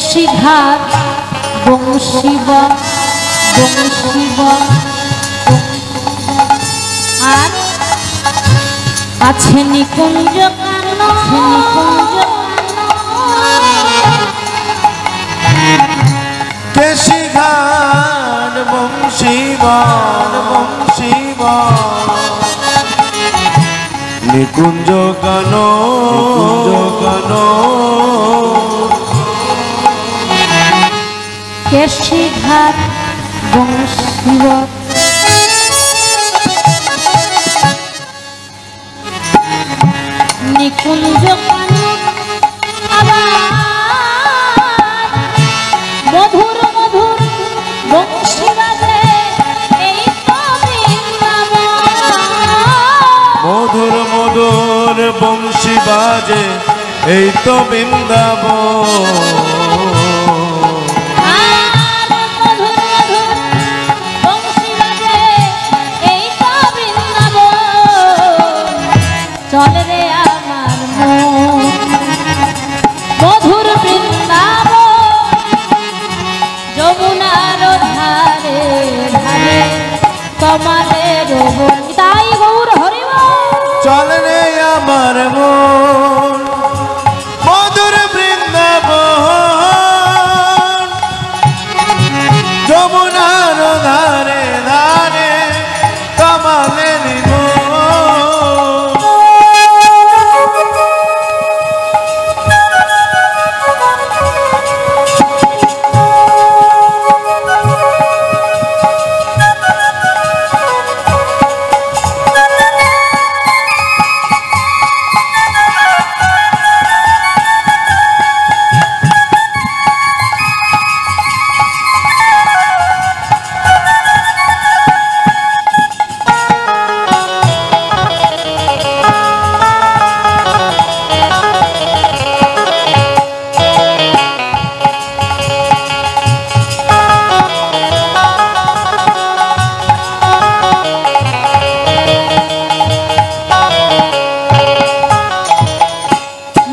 কেশিঘাট বংশীবন বংশীবন আর আছে নিকুঞ্জ কেশিঘাট বংশীবন বংশীবন নিকুঞ্জ গান গান কেশিঘাট বংশীবন নিকুঞ্জ মধুর মধুর বংশী বাজে এই তো মধুর মধুর বংশী বাজে এই তো বৃন্দাবন চলে রে আমার মন মধুর বৃন্দাবন যমুনার ধারে ধারে কমলের বন তাই গৌর হরি চলে রে আমার মন মধুর বৃন্দাবন যমুনার ধারে ধারে কমলের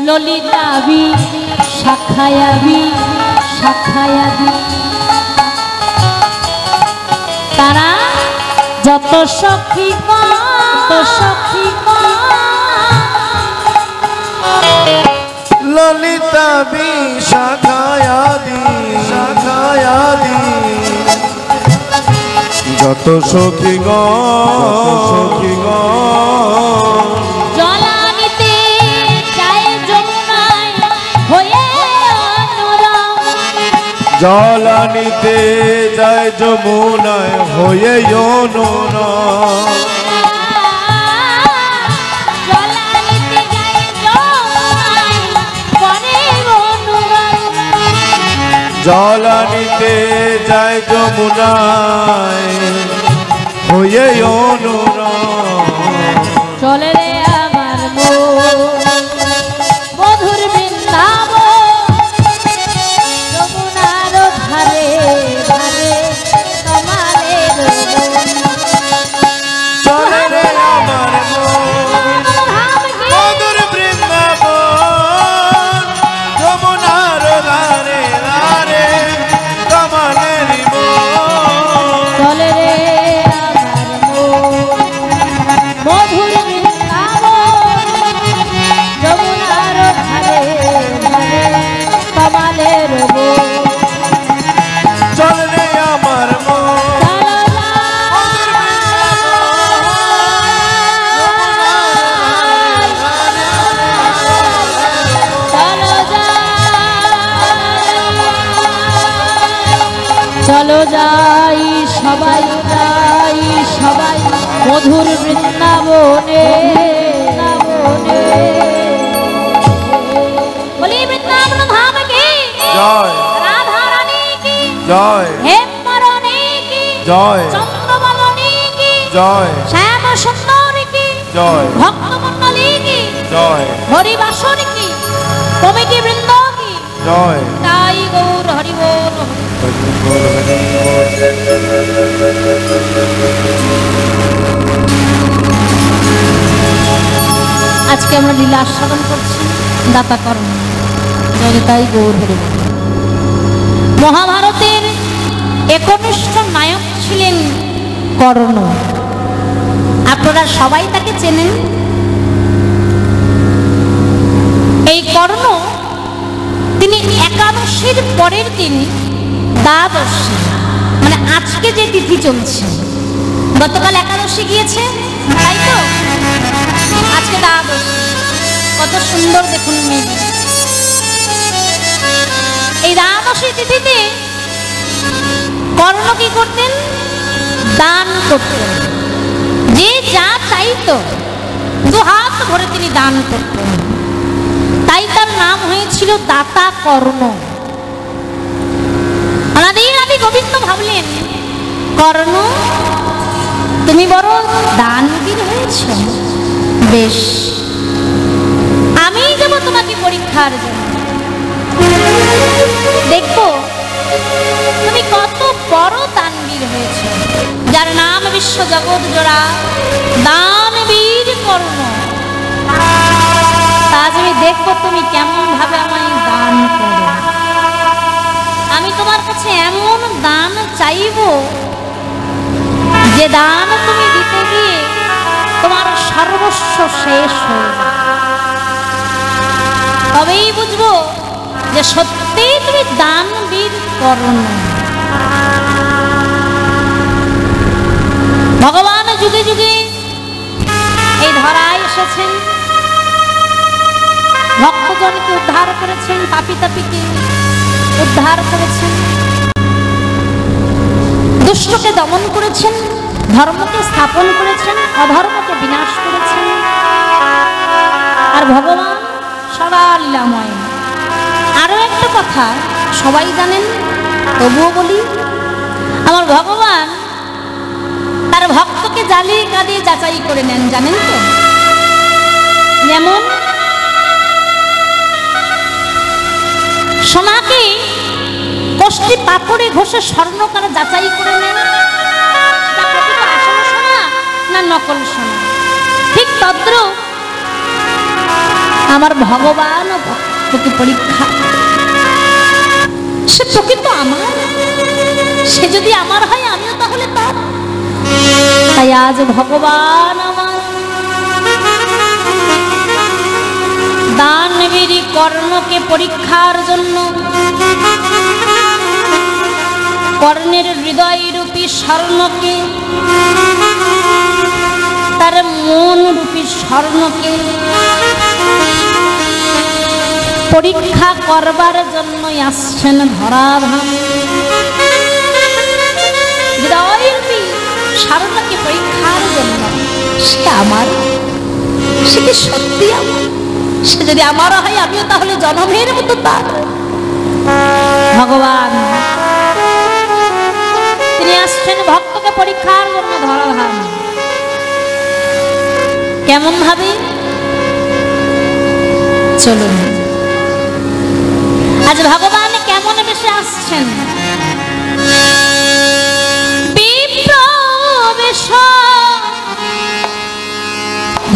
ললিতাবি শাখায়াবি শাখায়াবি তারা যত সখী ললিতাবি শাখায়াদি শাখায়াদি যত সখীগণ জলানিতে যায় যমুনায় হয়ে অনুরাগ জলানিতে যায় যমুনায় হয়ে অনুরাগ জলানিতে যায় যমুনায় হয়ে অনুরাগ চলে রে আমার মন মধুর বৃন্দাবন যমুনার ধারে ধারে কমলের বন চলে রে আমার মন মধুর বৃন্দাবন যমুনার ধারে ধারে কমলের বন চলে রে আমার মন মধুর বৃন্দাবন যমুনার ধারে ধারে কমলের বন চল রে আমার মন চলো যাই সবাই মধুর বৃন্দাবনে বলি বৃন্দাবন ধাম কি জয় রাধা রানী কি জয় হেমরণী কি জয় চন্দ্রবলনী কি জয় শ্যাম সুন্দরী কি জয় ভক্তমণ্ডলী কি জয় হরিবাসন কি কমিটি বৃন্দ কি জয় তাই গৌর হরি বল আজকে আমরা লীলা আস্বাদন করছি দাতা কর্ম জগতাই গৌর হরি বল। মহাভারতের একনিষ্ঠ নায়ক ছিলেন কর্ণ। আপনারা সবাই তাকে চেনেন। এই কর্ণ তিনি একাদশীর পরের দিন দ্বাদশী, মানে আজকে যে তিথি চলছে, গতকাল একাদশী গিয়েছে তাই তো, আজকে দ্বাদশী। কত সুন্দর দেখুন মেয়ে। এই দ্বাদশী তিথিতে কর্ণ কি করতেন? দান করতেন। যে যা চাইতো দু হাত ভরে তিনি দান করতেন। তাই তার নাম হয়েছিল দাতা কর্ণ। আমাদের আদি গোবিন্দ ভাবলেন, কর্ণ তুমি বড় দানবীর হয়েছ, বেশ আমি যাব তোমাকে পরীক্ষার জন্য, দেখবো তুমি কত বড় দানবীর হয়েছ, যার নাম বিশ্ব জগৎ জোড়া দানবীর কর্ণ। আজ আমি দেখবো তুমি কেমন ভাবে আমায় দান করো। আমি তোমার কাছে এমন দান চাইব যে দান তুমি দিতে গিয়ে তোমার সর্বস্ব শেষ হয়ে যাবে, তবেই বুঝবো যে সত্যি তুমি দানবীর কর্ণ। ভগবান যুগে যুগে এই ধরায় এসেছেন, ভক্তজনকে উদ্ধার করেছেন, পাপী তাপীকে উদ্ধার করেছেন, দুষ্টকে দমন করেছেন, ধর্মকে স্থাপন করেছেন, অধর্মকে বিনাশ করেছেন। আর ভগবান সদা লীলাময়। আরো একটা কথা সবাই জানেন, তবুও বলি, আমার ভগবান তার ভক্তকে জ্বালিয়ে কাঁদিয়ে যাচাই করে নেন, জানেন তো? যেমন সোনাকে কষ্টি পাথরে ঘষে স্বর্ণ করে যাচাই করে নেন, আসল সোনা না নকল সোনা। ঠিক তদ্রূপ আমার ভগবান ভক্তকে পরীক্ষা, সে প্রকৃত আমার, সে যদি আমার হয় আমিও তাহলে তার। তাই আজ ভগবান আমার দানবীর কর্ণকে পরীক্ষার জন্য কর্ণের হৃদয় রূপী স্বর্ণকে, তার মন রূপী স্বর্ণকে পরীক্ষা করবার জন্যই আসছেন ধরাধাম। হৃদয় রূপী স্বর্ণকে পরীক্ষার জন্য। সে আমার, সে কি সত্যি আমার? সে যদি আমার হয় আমিও তাহলে জনমের মতো তার। ভগবান তিনি আসছেন ভক্তকে পরীক্ষার জন্য ধরাধাম। কেমন ভাবে? চলুন আজ ভগবান কেমন বেশে আসছেন। বিপ্র বেশ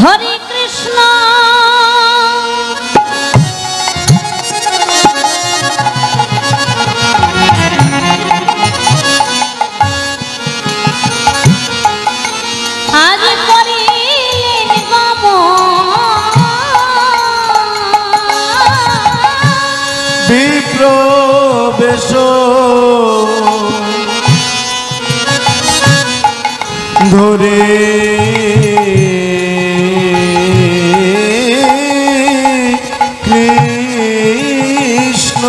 হরে কৃষ্ণ আজ করিলেন বিপ্র বেশ ধরে কৃষ্ণ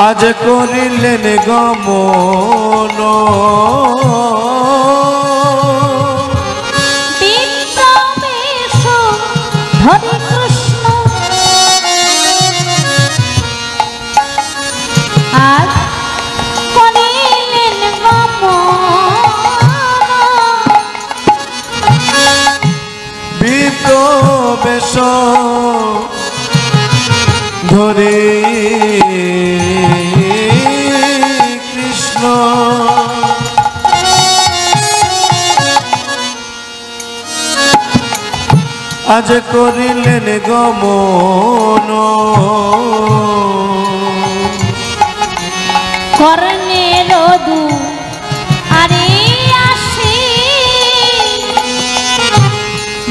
আজ করিলেন গমন। হরে কৃষ্ণ আজ করিলেন বিপ্র বেশ ধরে কৃষ্ণ আজ করিলেন গমন কর্ণের দু আরে আসি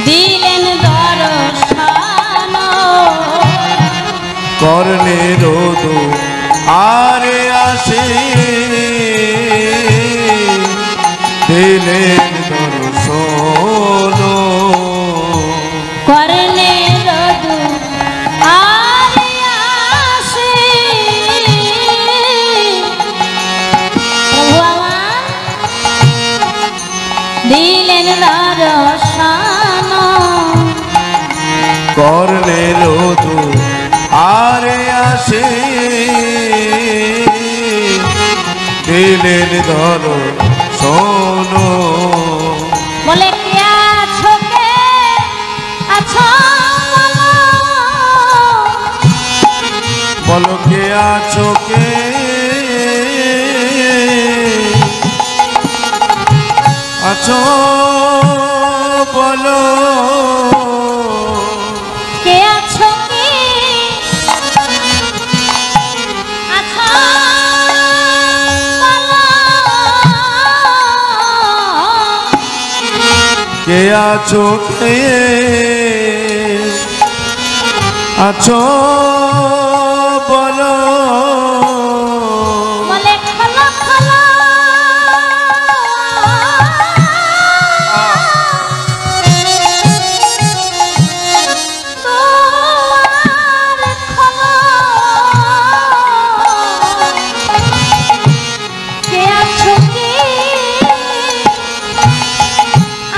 দিলেন দর্শন কর্ণের দু আরে আসি দিলেন দর্শন কর্ণের দু আরে আসি প্রভু আমার দিলেন দর্শন কর্ণের দু আরে আসি দিলেন দর্শন বলে কে আছো কে আছো বলো কে আছো কে আছো বলো কে আছো কে আছো কে আছো কে আছো বলো বলে খোলো খোলো দুয়ার খোলো কে আছো কে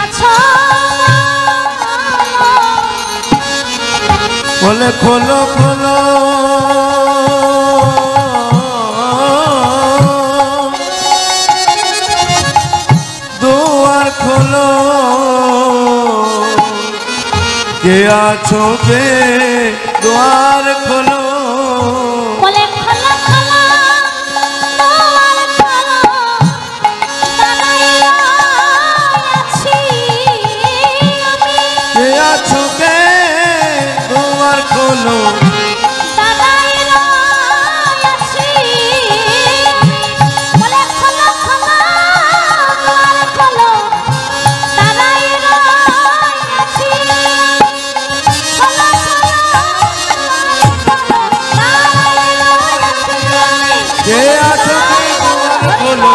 আছো বলে খোলো খোলো দুয়ার খোলো কে আছো কে দুয়ার খোলো বলে খোলো খোলো দুয়ার খোলো দাঁড়াইয়া আছি আমি কে আছো কে দুয়ার খোলো দাঁড়াইয়া আছি আমি বলে খোলো খোলো দুয়ার খোলো দাঁড়াইয়া আছি খোলো খোলো কে আছো কে দুয়ার খোলো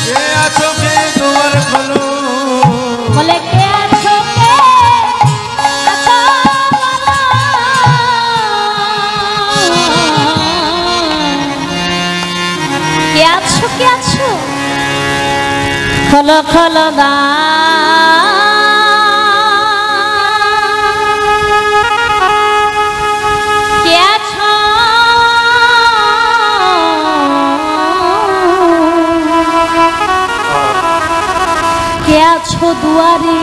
কে আছো কে দুয়ার খোলো বলে কে আছো কে আছো কে আছো কে আছো খোলো খোলো গা কে আছো কে আছো দুয়ারে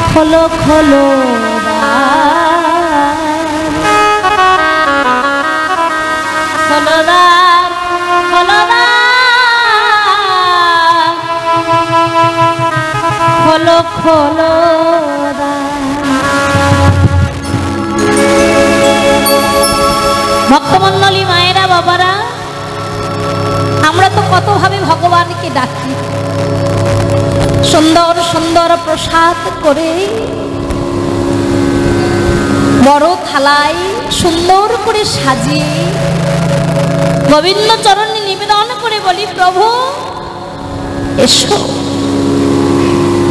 খোলো খোলো খোলো দ্বার খোলো দ্বার খোলো খোলো ভক্তমণ্ডলী মায়েরা বাবারা আমরা তো কতভাবে ভগবানকে ডাকি সুন্দর সুন্দর প্রসাদ করে বড় থালায় সুন্দর করে সাজিয়ে গোবিন্দ চরণে নিবেদন করে বলি প্রভু এসো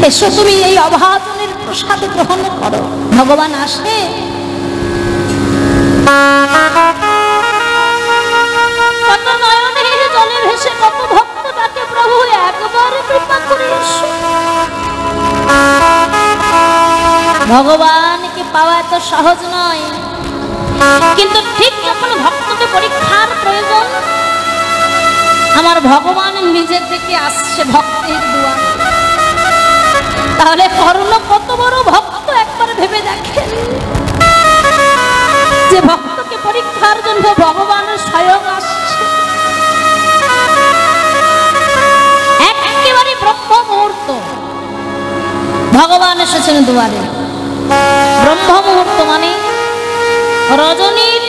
এসো তুমি এই অভাজনের প্রসাদ গ্রহণ করো ভগবান আসে কত নয়নের জলে ভেসে কত ভক্ত ডাকে প্রভু একবার কৃপা করে এসো ভগবানকে পাওয়া এত সহজ নয় কিন্তু ঠিক যখন ভক্তকে পরীক্ষার প্রয়োজন আমার ভগবান নিজের থেকে আসছে ভক্তের দুয়ারে তাহলে কর্ণ কত বড় ভক্ত একবার ভেবে দেখেন যে ভক্তকে পরীক্ষার জন্য ভগবান স্বয়ং আসছে একেবারে ব্রহ্ম মুহূর্ত ভগবান এসেছেন দুয়ারে। ব্রহ্ম মুহূর্ত মানে রজনীর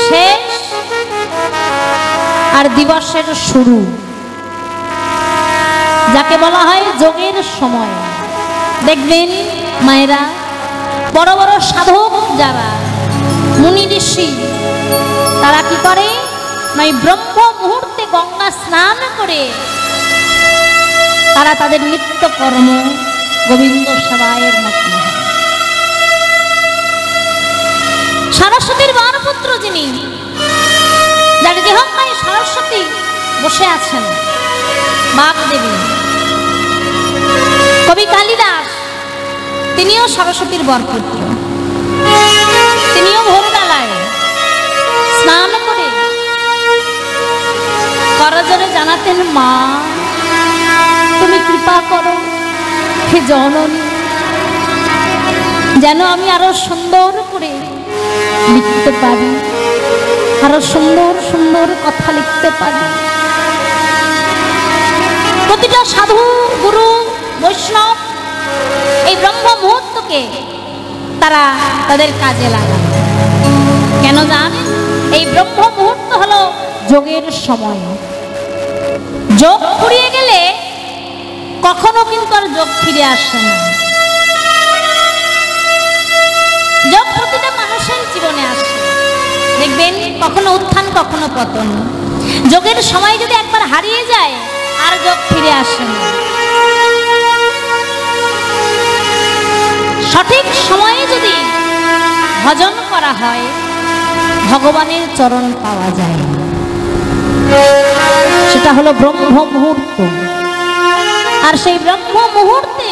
শেষ আর দিবসের শুরু, যাকে বলা হয় যোগের সময়। দেখবেন মায়েরা, বড় বড় সাধক যারা মুনি ঋষি, তারা কি করে, নয় ব্রহ্ম মুহূর্তে গঙ্গা স্নান করে তারা তাদের নিত্য কর্ম গোবিন্দ সেবায়ের মগ্ন হয়। সরস্বতীর বারপুত্র যিনি, যার দেহমায় সরস্বতী বসে আছেন, বাগদেবী, কবি কালিদাস, তিনিও সরস্বতীর বরপুত্র। তিনিও ভোরবেলায় স্নান করে করজোরে জানাতেন, মা তুমি কৃপা করো হে জননী, যেন আমি আরো সুন্দর করে লিখতে পারি, আরো সুন্দর সুন্দর কথা লিখতে পারি। প্রতিটা সাধু, গুরু, বৈষ্ণব এই ব্রহ্ম মুহূর্তকে তারা তাদের কাজে লাগান। কেন জানেন? এই ব্রহ্ম মুহূর্ত হলো যোগের সময়। যোগ ফুরিয়ে গেলে কখনো কিন্তু আর যোগ ফিরে আসে না। যোগ প্রতিটা মানুষের জীবনে আসে, দেখবেন কখনো উত্থান কখনো পতন। যোগের সময় যদি একবার হারিয়ে যায় আর যোগ ফিরে আসে না। সঠিক সময়ে যদি ভজন করা হয়, ভগবানের চরণ পাওয়া যায়, সেটা হলো ব্রহ্ম মুহূর্ত। আর সেই ব্রহ্ম মুহূর্তে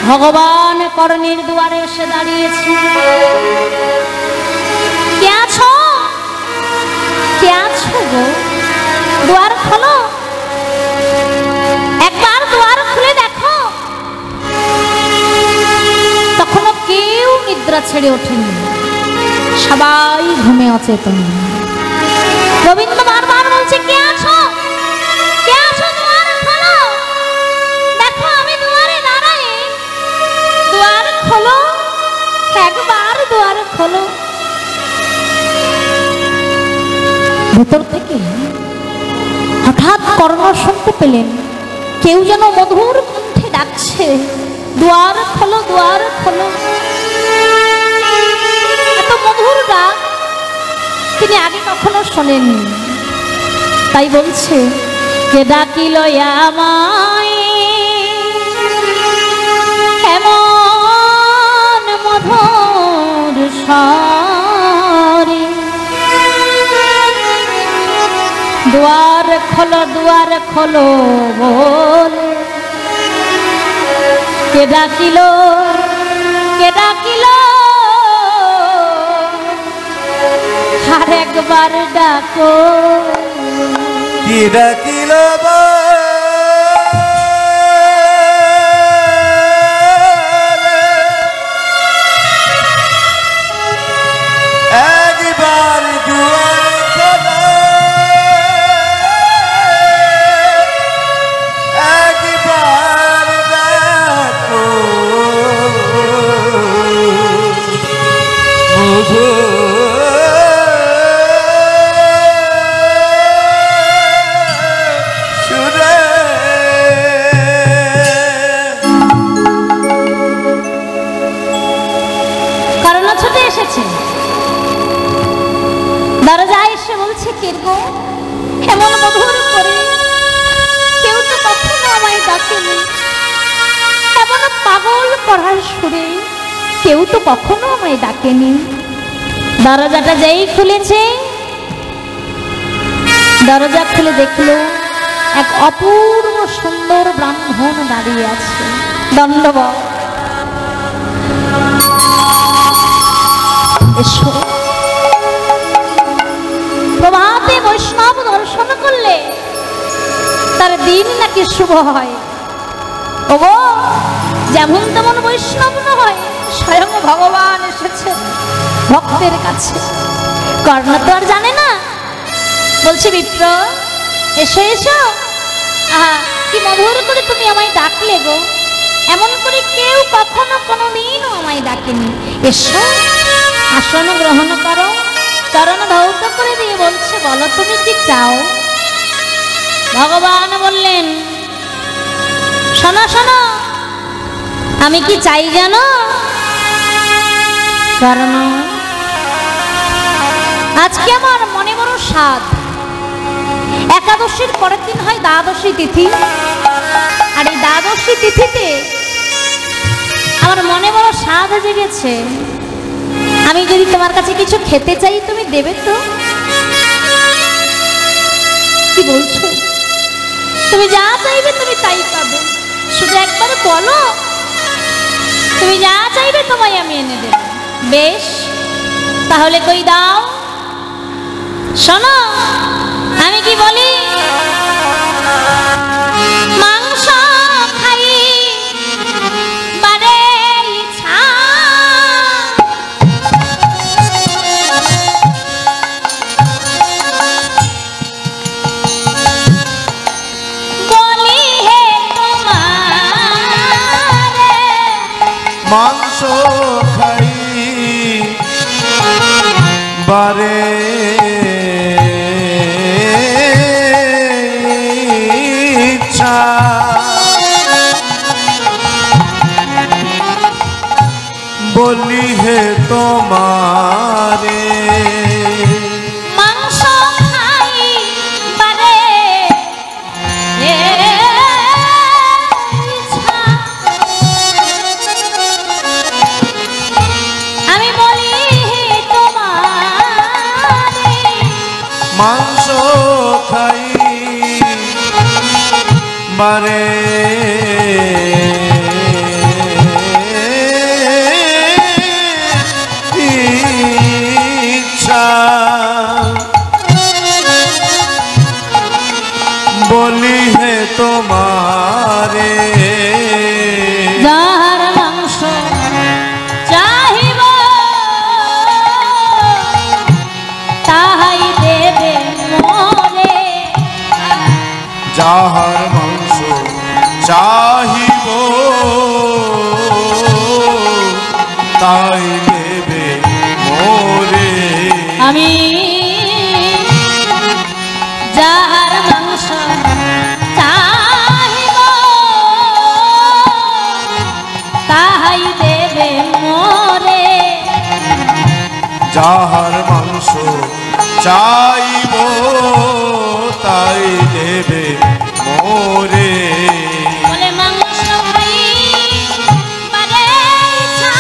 ভগবান কর্ণের দুয়ারে এসে দাঁড়িয়েছে। কে আছো? কে আছো গো? দুয়ার খোলো, একবার দুয়ার খুলে দেখো। তখনও কেউ নিদ্রা ছেড়ে ওঠেনি, সবাই ঘুমে অচেতন। গোবিন্দ বারবার বলছে, কে আছো? কে আছো? দুয়ার খোলো, দেখো আমি দুয়ারে দাঁড়াই। দুয়ার খোলো, একবার দুয়ার খোলো। ভেতর থেকে হঠাৎ কর্ণ শুনতে পেলেন, কেউ যেন মধুর কণ্ঠে ডাকছে, দুয়ার খোলো, দুয়ার খোলো। এত মধুর ডাক তিনি আগে কখনো শোনেননি। তাই বলছে, কে ডাকিল আমায় এমন মধুর স্বরে, দুয়ার খোলো বলে। কে ডাকিল, কে ডাকিল, আর একবার ডাকো। কি ডাকিল একবার দুয়ার খোলো, একবার ডাকো। দরজায় এসে বলছে, কে গো এমন মধুর করে? কেউ তো কখনো আমায় ডাকেনি। এমন পাগল করার সুরে কেউ তো কখনো আমায় ডাকেনি। দরজাটা যেই খুলেছে, দরজা খুলে দেখলো এক অপূর্ব সুন্দর ব্রাহ্মণ দাঁড়িয়ে আছে। দণ্ডবৎ। এসো। প্রভাতে বৈষ্ণব দর্শন করলে তার দিন নাকি শুভ হয়। ওগো, যেমন তেমন বৈষ্ণব নয়, স্বয়ং ভগবান এসেছে ভক্তের কাছে। কর্ণ তো আর জানে না। বলছে, বিপ্র এসো এসো। আহা, কি মধুর করে তুমি আমায় ডাকলে গো। এমন করে কেউ কখনো কোনোদিনও আমায় ডাকেনি। এসো, আসন গ্রহণ করো। চরণ ধৌত করে দিয়ে বলছে, বলো তুমি কি চাও? ভগবান বললেন, শোনো শোনো, আমি কি চাই জানো? কারণ আজকে আমার মনে বড় স্বাদ। একাদশীর পরের দিন হয় দ্বাদশী তিথি, আর এই দ্বাদশী তিথিতে আমার মনে বড় স্বাদ জেগেছে। আমি যদি তোমার কাছে কিছু খেতে চাই, তুমি দেবে তো? কি বলছো? তুমি যা চাইবে তুমি তাই পাবে, শুধু একবার বলো, তুমি যা চাইবে তোমায় আমি এনে দেব। বেশ, তাহলে কই দাও। শোনো, আমি কি বলি? মাংস খাই বারে ইচ্ছা, বলি হে তোমারে মাংস খাই বারে ইচ্ছা, বলি হে তোমারে। মাংস খাই বারে ইচ্ছা, আমি বলি হে তোমারে। মাংস খাই বারে ইচ্ছা, বলি হে তোমারে। যাহার মাংস চাহিব তাহাই দেবে মোরে, যাহার মাংস চাহিব তাই দেবে মোরে। আমি যাহার মাংস চাহিব তাহাই দেবে মোরে, যাহার মাংস চাইব তাই দেবে মোরে। বলে মাংস খাই বারে ইচ্ছা,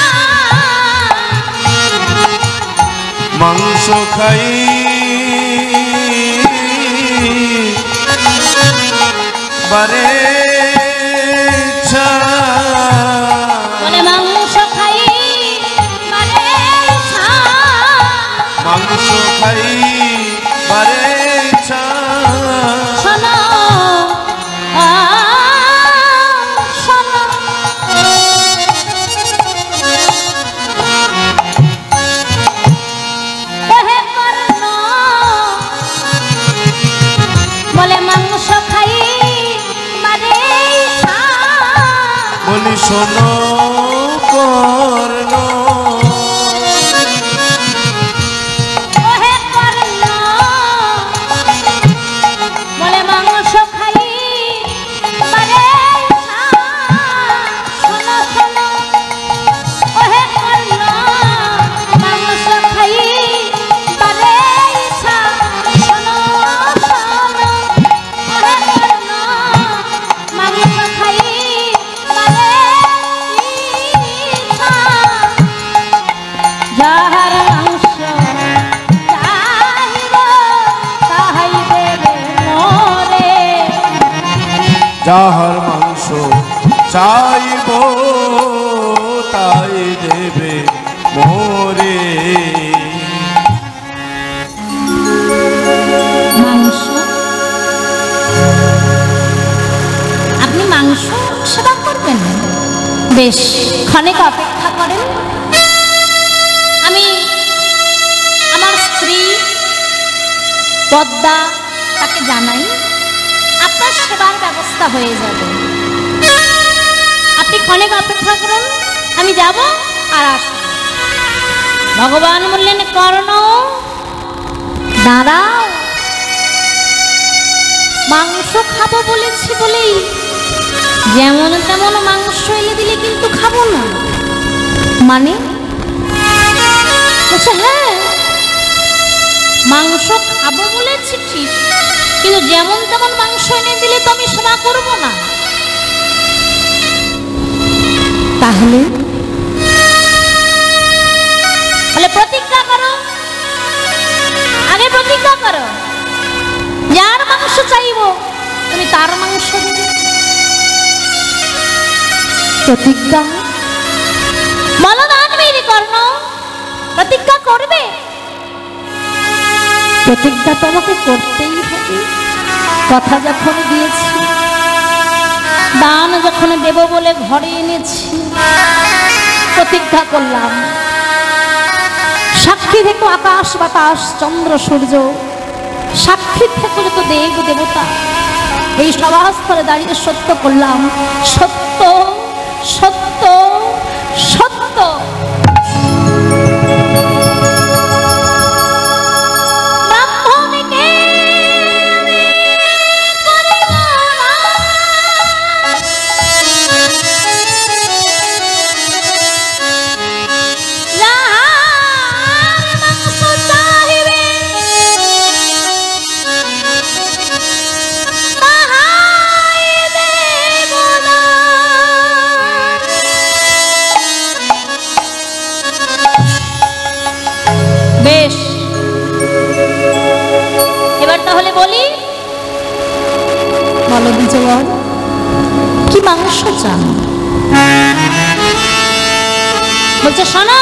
মাংস খাই বারে ইচ্ছা, বলে মাংস খাই বারে ইচ্ছা, মাংস খাই বারে ইচ্ছা, শোনো শোনো, ওহে কর্ণ, বলে মাংস খাই বারে ইচ্ছা, বলি শোনো কর্ণ, ওহে কর্ণ, বলে মাংস খাই বারে ইচ্ছা, শোনো শোনো, ওহে কর্ণ, মাংস খাই বারে ইচ্ছা, শোনো শোনো, ওহে কর্ণ, মাংস খাই বারে ইচ্ছা, যাহার মাংস চাহিব তাহাই দেবে মোরে, যাহার মাংস চাইব তাই দেবে মোরে। মাংস, আপনি মাংস সেবা করবেন? বেশ, ক্ষণিক অপেক্ষা করেন, আমি আমার স্ত্রী পদ্মা তাকে জানাই, আপনার সেবার ব্যবস্থা হয়ে যাবে। আপনি ক্ষণেক অপেক্ষা করুন, আমি যাব আর আসব। ভগবান বললেন, কর্ণ দাঁড়াও, মাংস খাবো বলেছি বলেই যেমন তেমন মাংস এনে দিলে কিন্তু খাবো না। মানে আচ্ছা, হ্যাঁ মাংস খাবো বলেছি ঠিক, কিন্তু যেমন তেমন মাংস এনে দিলে তো আমি সেবা করবো না। তাহলে প্রতিজ্ঞা করো, আগে প্রতিজ্ঞা করো, যার মাংস চাইবো তুমি তার মাংস দেবে। প্রতিজ্ঞা বলো দানবীর কর্ণ, প্রতিজ্ঞা করবে? প্রতিজ্ঞা তোমাকে করতেই হবে। কথা যখন দিয়েছি, দান যখন দেব বলে ঘরে এনেছি, প্রতিজ্ঞা করলাম। সাক্ষী থেকো আকাশ বাতাস চন্দ্র সূর্য, সাক্ষী থেকো যত দেব দেবতা, এই সভাস্থলে দাঁড়িয়ে সত্য করলাম, সত্য সত্য সত্য। কি মাংস চান? বলছে শোনো,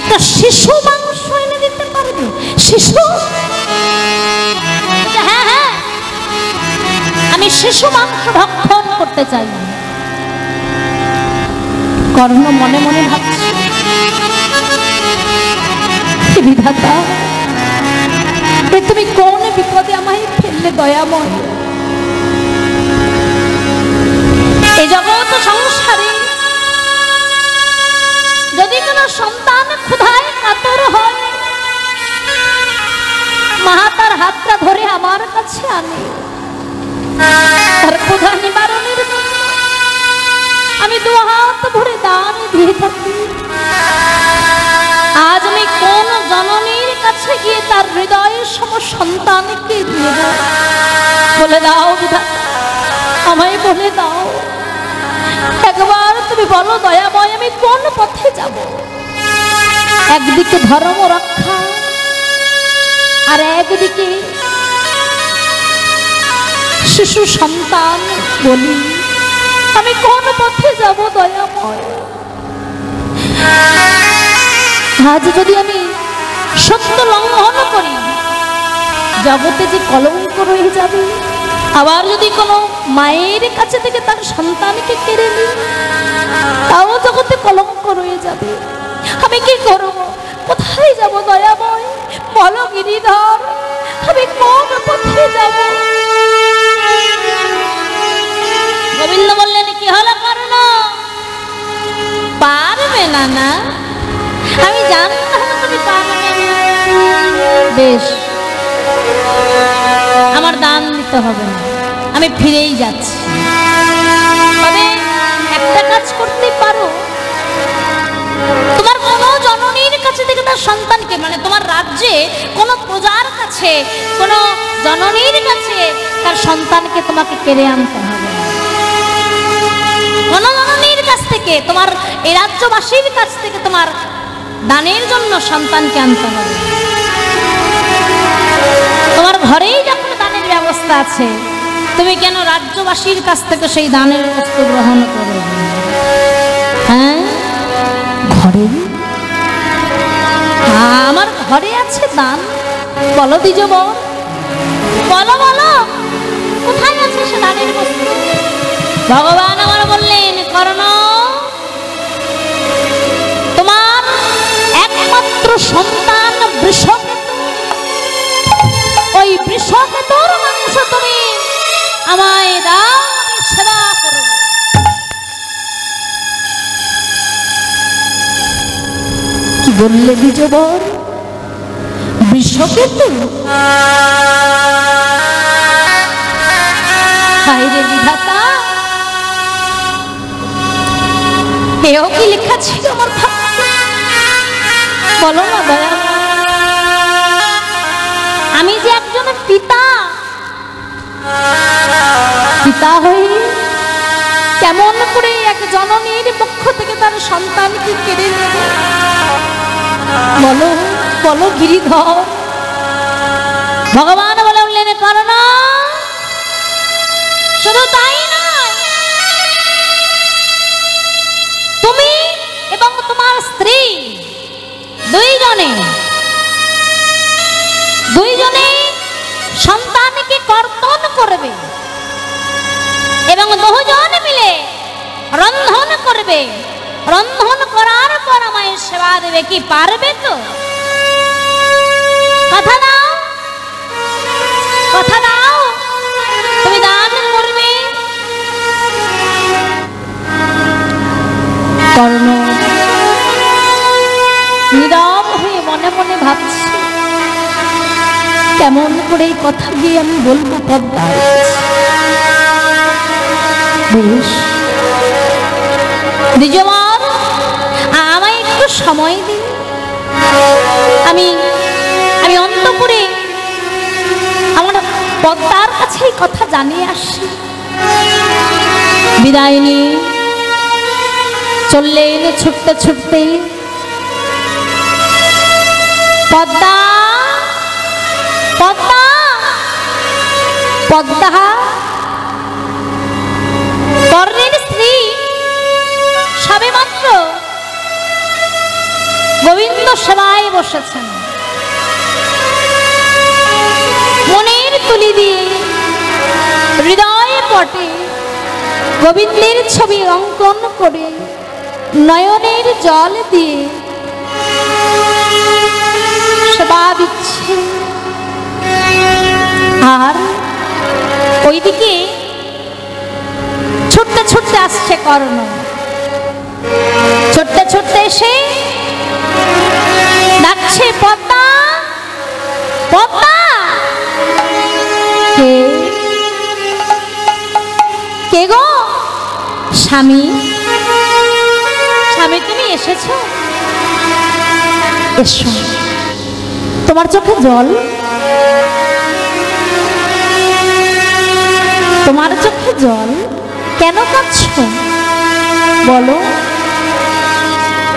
একটা শিশু মাংস এনে দিতে পারবে? শিশু? হ্যাঁ হ্যাঁ, আমি শিশু মাংস ভক্ষণ করতে চাই। কর্ণ মনে মনে ভাবছে, বিধাতা তুমি কোন বিপদে আমায় ফেললে দয়াময়। এই জগৎ সংসারে যদি কোনো সন্তান ক্ষুধায় কাতর হয়, মা তার হাতটা ধরে আমার কাছে আনে, তার ক্ষুধা নিবারণের জন্য আমি দু হাত ভরে দান দিয়ে থাকি। আজ আমি কোন জননীর কাছে গিয়ে তার হৃদয়ের সম সন্তানকে দিয়ে দাও? বলে দাও বিধাতা, আমায় বলে দাও, একবার তুমি বলো দয়াময়, আমি কোন পথে যাব? একদিকে ধর্ম রক্ষা, আর একদিকে শিশু সন্তান বলি, আমি কোন পথে যাব দয়াময়? আজ যদি আমি সত্য লঙ্ঘন করি, জগতে যে কলঙ্ক রয়ে যাবে। আবার যদি কোনো মায়ের কাছে থেকে তার সন্তানকে কেড়ে নিই, তাও জগতে কলঙ্ক রয়ে যাবে। আমি কি করব? কোথায় যাব দয়াময়? বলো গিরিধর, আমি কোন পথে যাব? গোবিন্দ বললেন, কি হলো কর্ণ, পারবে না? না, আমি জানতাম তুমি পারবে না। বেশ, আমার দান দিতে হবে না, আমি ফিরেই যাচ্ছি। তবে একটা কাজ করতে পারো, তোমার কোনো জননীর কাছে থেকে তার সন্তানকে, মানে তোমার রাজ্যে কোনো প্রজার কাছে, কোনো জননীর কাছে তার সন্তানকে তোমাকে কেড়ে আনতে হবে। কোনো জননীর কাছ থেকে, তোমার এই রাজ্যবাসীর কাছ থেকে তোমার দানের জন্য সন্তানকে আনতে হবে। তোমার ঘরেই যখন দানের ব্যবস্থা আছে, তুমি কেন রাজ্যবাসীর কাছ থেকে সেই দানের বস্তু গ্রহণ করো? হ্যাঁ, ঘরে আমার ঘরে আছে দান। বলো দ্বিজ বল, বলো বলো, কোথায় আছে সে দানের বস্তু? ভগবান আমার বললেন, কর্ণ, তোমার একমাত্র সন্তান বৃষকেতু, ওই বৃষকেতুর মাংস তুমি আমায় দাও, সেবা বললে দ্বিজবর বৃষকেতু হায় রে বিধাতা, এও কি লেখা ছিল আমার ভাগ্যে? বলো না দয়া, আমি যে একজন পিতা, পিতা হয়ে কেমন করে এক জননীর পক্ষ থেকে তার সন্তানকে কেড়ে নেবে? বলো বলো গিরিধর। ভগবান বলে উঠলেন কারণ শুধু তাই নয়, তুমি এবং তোমার স্ত্রী দুইজনে সন্তানকে কর্তন করবে এবং দুজন মিলে রন্ধন করবে। রন্ধন করার পর আমায় সেবা দেবে, কি পারবে তো? কথা দাও, কথা দাও, তুমি দান করবে। কর্ণ নীরব হয়ে মনে মনে ভাবছে, কেমন করে এই কথা গিয়ে আমি বলবো পদ্মার কাছে। বেশ দ্বিজবর, আমায় একটু সময় দিন, আমি অন্তঃপুরে আমার পদ্মার কাছে এই কথা জানিয়ে আসি। বিদায় নিয়ে চললেন ছুটতে ছুটতে। পদ্মা পদ্মা পদ্মা, কর্ণের স্ত্রী সবে মাত্র গোবিন্দ সেবায় বসেছেন। মনের তুলি দিয়ে হৃদয় পটে গোবিন্দের ছবি অঙ্কন করে নয়নের জল দিয়ে সেবা দিচ্ছে। আর ওইদিকে ছুটতে ছুটতে আসছে কর্ণ। ছুটতে ছুটতে এসে ডাকছে পদ্মা, পদ্মা। কে গো? স্বামী, স্বামী তুমি এসেছো? এসো। তোমার চোখে জল? তোমার চোখে জল? কেন কাঁদছো বলো?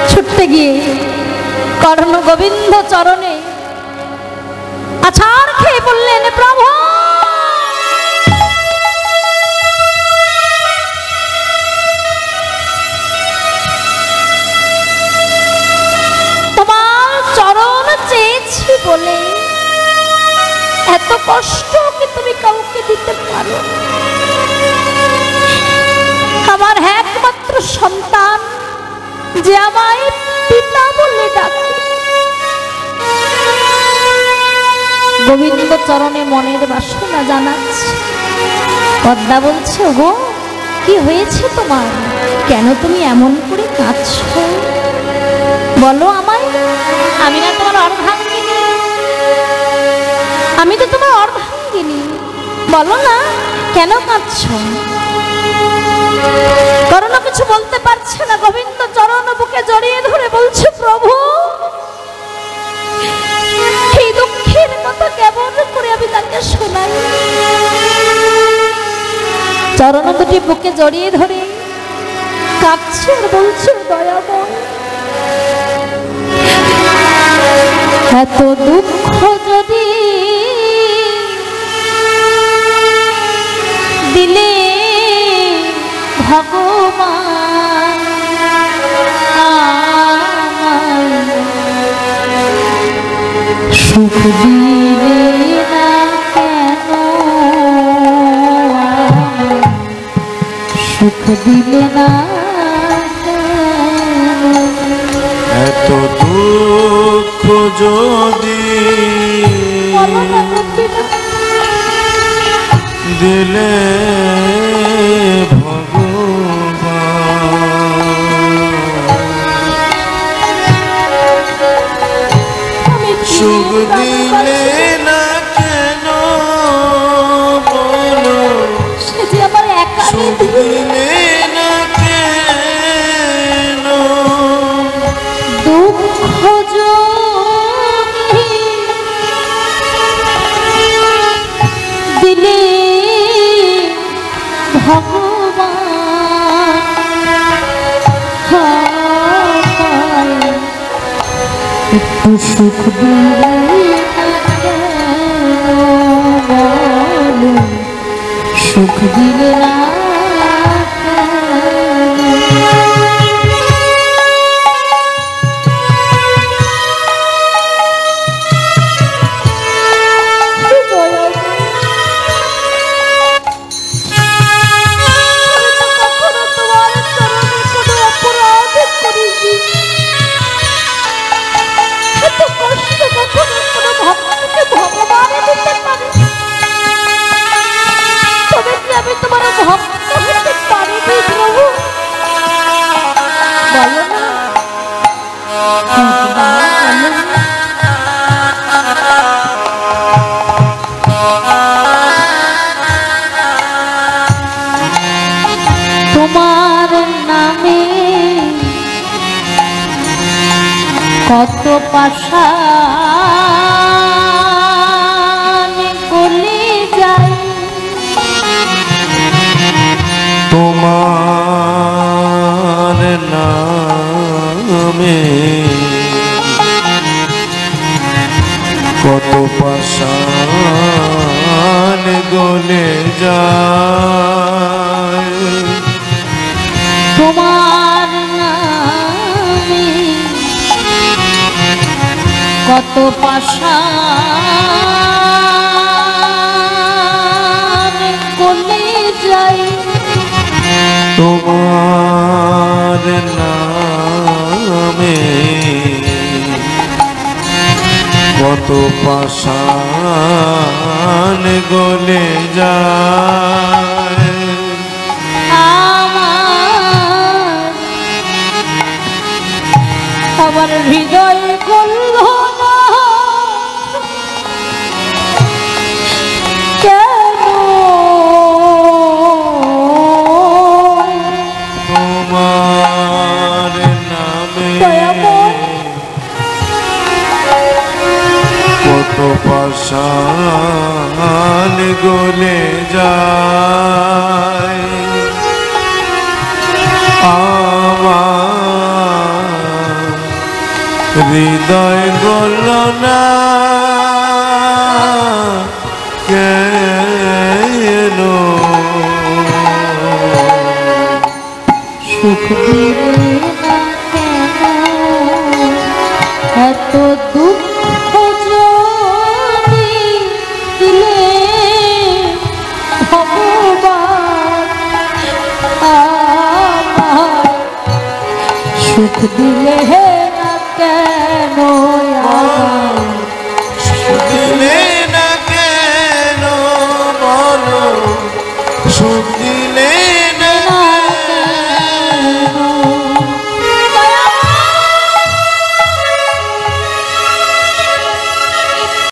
ছুটতে গিয়ে কর্ণ গোবিন্দ চরণে আছাড় খেয়ে বললেন, প্রভু তোমার চরণ চেয়েছি বলে এত কষ্ট কি তুমি কাউকে দিতে পারো? আমার একমাত্র সন্তান যে আমায় পিতা বলে ডাকে, গোবিন্দ চরণে মনের বাসনা জানাচ্ছে। পদ্মা বলছে, গো কি হয়েছে তোমার? কেন তুমি এমন করে কাঁদছো বলো আমায়? আমি না তোমার অর্ধাঙ্গিনী, আমি তো তোমার অর্ধাঙ্গিনী, বলো না কেন কাঁদছো? কর্ণ কিছু বলতে পারছে না। গোবিন্দ চরণ বুকে জড়িয়ে ধরে বলছে, প্রভু এই দুঃখের কথা কেমন করে আমি তাকে শোনাই? চরণ দুটি বুকে জড়িয়ে ধরে কাঁদছে আর বলছে, দয়াময় এত দুঃখ যদি দিলে ভগবান, সুখ দিলে না কেন, সুখ দিলে না এত দুঃখ যদি দিলে ভগবান, ভগবান একটু সুখ দিলে সুখ দিলে না আমি তোমার ভক্ত হতে পারি প্রভু বলো না তোমার নামে কত পাশা তোমার নামে কত পাষাণ গলে যায় তোমার নামে কত পাষাণ গলে যায় তোমার নামে কত পাষাণ গলে যায় আমার হৃদয় গলল না কেন তোমার নামে কত পাষাণ গলে যায় আমার হৃদয় গল না কেন সুখ দিলে না কেন এত দুঃখ যদি দিলে ভগবান আমার সুখ দিলে না কেন দিলে না কেন বলো সুখ দিলে না